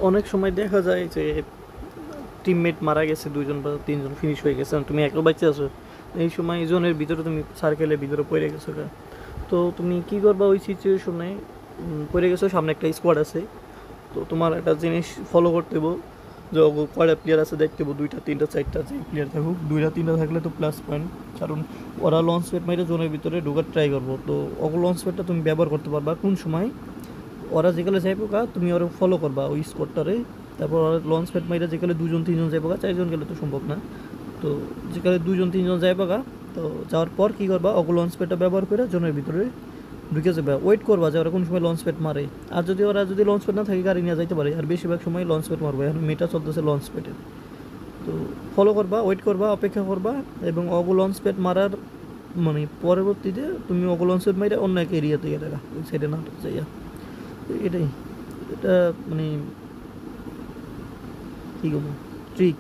অনেক সময় দেখা যায় যে টিমমেট মারা গেছে, 2 জন বা 3 জন ফিনিশ হয়ে গেছে, আর তুমি একা বাঁচতে আছো। এই সময় জোনের ভিতরে তুমি সার্কেলের ভিতরে পড়ে গেছো গা। তো তুমি কি করবা ওই সিচুয়েশনে? পড়ে গেছো, সামনে একটা স্কোয়াড আছে। তো তোমার একটা জিনিস ফলো করতে হবো, যে কয়টা প্লেয়ার আছে দেখতে হবো, 2টা 3টা 4টা যে প্লেয়ার থাকুক, 2টা 3টা থাকলে তো প্লাস পয়েন্ট। কারণ ওরা লঞ্চ প্যাড মাইরে জোনের ভিতরে ঢোকার ট্রাই করবো। তো লঞ্চ প্যাডটা তুমি ব্যবহার করতে পারবা কোন সময়? ওরা যেগুলো যাইবো গা তুমি ওরা ফলো করবা ওই স্কোয়াডটারে। তারপর ওরা লঞ্চ প্যাড মাইরে যেগুলো 2 জন 3জন যাইবো গা, 4জন গেলে তো সম্ভব না। তো যেখানে 2 জন 3জন যাইবো গা, তো যাওয়ার পর কী করবা, লঞ্চ প্যাডটা ব্যবহার করে জোনের ভিতরে ঢুকে যাবে, ওয়েট করবা যে ওরা কোন সময় লঞ্চ প্যাড মারে। আর যদি লঞ্চ প্যাড না থাকে, গাড়ি নিয়ে যাইতে পারে, আর বেশিরভাগ সময় লঞ্চ প্যাড মারবে, এখন মেটা চলতেছে লঞ্চ প্যাডের। তো ফলো করবা, ওয়েট করবা, অপেক্ষা করবা, এবং লঞ্চ প্যাড মারার মানে পরবর্তীতে তুমি লঞ্চ প্যাড মাইরে অন্য এক এরিয়াতে গিয়ে দেখা, ওই সাইডে না যাইয়া। তো এটাই, এটা মানে কী করবো, ট্রিক।